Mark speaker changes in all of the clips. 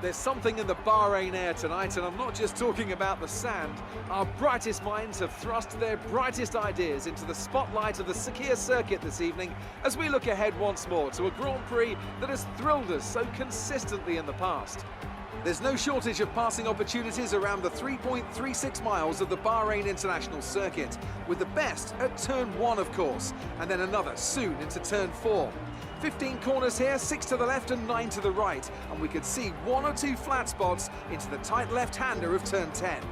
Speaker 1: There's something in the Bahrain air tonight, and I'm not just talking about the sand. Our brightest minds have thrust their brightest ideas into the spotlight of the Sakir circuit this evening as we look ahead once more to a Grand Prix that has thrilled us so consistently in the past. There's no shortage of passing opportunities around the 3.36 miles of the Bahrain International Circuit, with the best at turn 1, of course, and then another soon into turn 4. 15 corners here, 6 to the left and 9 to the right, and we could see 1 or 2 flat spots into the tight left-hander of turn 10.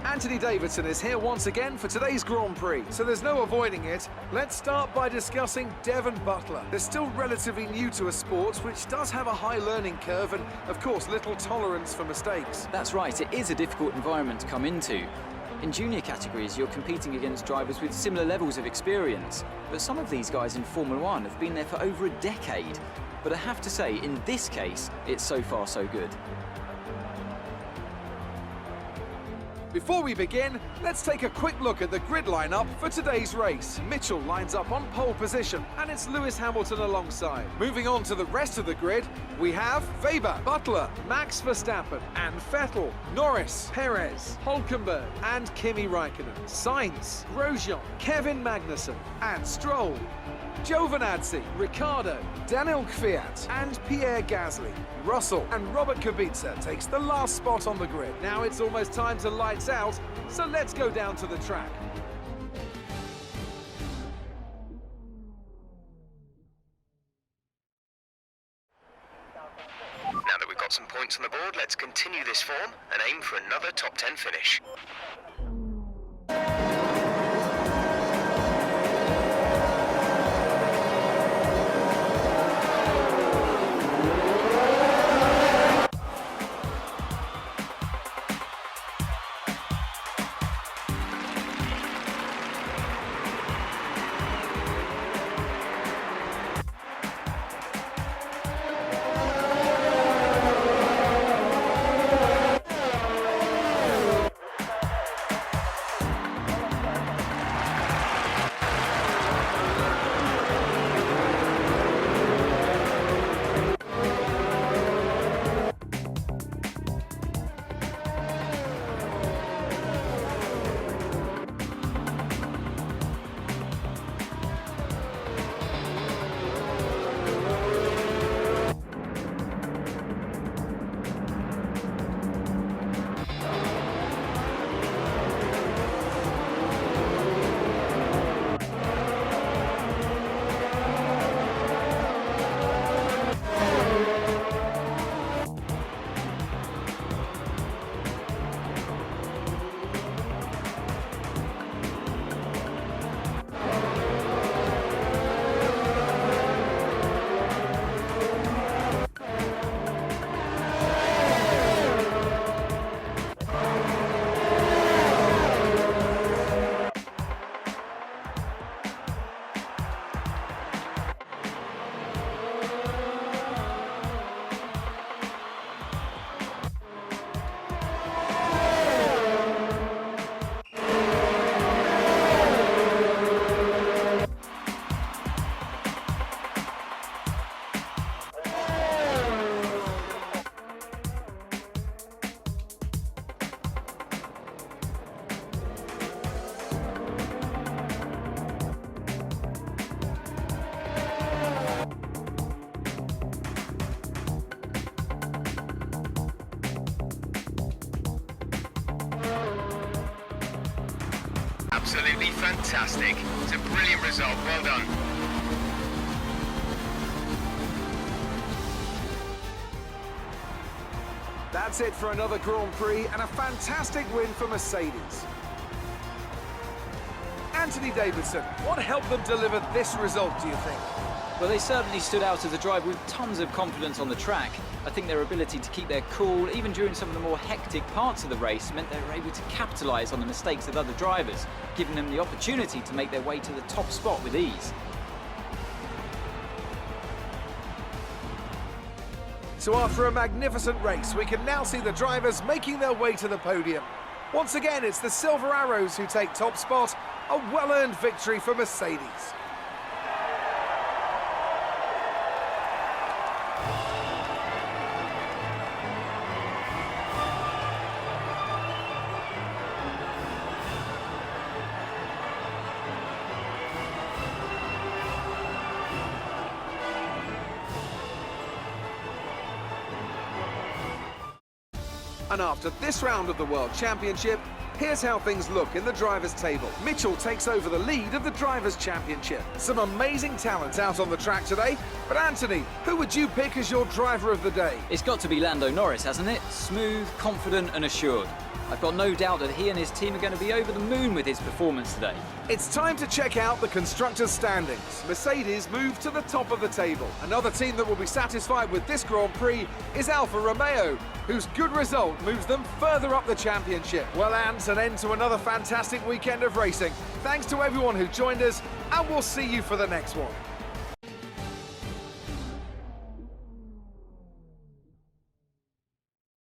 Speaker 1: Anthony Davidson is here once again for today's Grand Prix, so there's no avoiding it. Let's start by discussing Devon Butler. They're still relatively new to a sport which does have a high learning curve and, of course, little tolerance for mistakes.
Speaker 2: That's right, it is a difficult environment to come into. In junior categories, you're competing against drivers with similar levels of experience. But some of these guys in Formula 1 have been there for over a decade. But I have to say, in this case, it's so far so good.
Speaker 1: Before we begin, let's take a quick look at the grid lineup for today's race. Mitchell lines up on pole position, and it's Lewis Hamilton alongside. Moving on to the rest of the grid, we have Weber, Butler, Max Verstappen, and Vettel, Norris, Perez, Hülkenberg, and Kimi Räikkönen, Sainz, Grosjean, Kevin Magnussen, and Stroll, Giovinazzi, Ricciardo, Daniel Kvyat, and Pierre Gasly. Russell and Robert Kubica takes the last spot on the grid. Now it's almost time to lights out, so let's go down to the track.
Speaker 3: Now that we've got some points on the board, let's continue this form and aim for another top 10 finish. Absolutely fantastic. It's a brilliant result. Well done.
Speaker 1: That's it for another Grand Prix and a fantastic win for Mercedes. Anthony Davidson, what helped them deliver this result, do you think?
Speaker 2: Well, they certainly stood out as a driver with tons of confidence on the track. I think their ability to keep their cool, even during some of the more hectic parts of the race, meant they were able to capitalise on the mistakes of other drivers, giving them the opportunity to make their way to the top spot with ease.
Speaker 1: So after a magnificent race, we can now see the drivers making their way to the podium. Once again, it's the Silver Arrows who take top spot, a well-earned victory for Mercedes. And after this round of the World Championship, here's how things look in the drivers' table. Mshal takes over the lead of the drivers' championship. Some amazing talent out on the track today, but Anthony, who would you pick as your driver of the day?
Speaker 2: It's got to be Lando Norris, hasn't it? Smooth, confident and assured. I've got no doubt that he and his team are going to be over the moon with his performance today.
Speaker 1: It's time to check out the constructors' standings. Mercedes move to the top of the table. Another team that will be satisfied with this Grand Prix is Alfa Romeo, whose good result moves them further up the championship. Well, Ant, an end to another fantastic weekend of racing. Thanks to everyone who joined us, and we'll see you for the next one.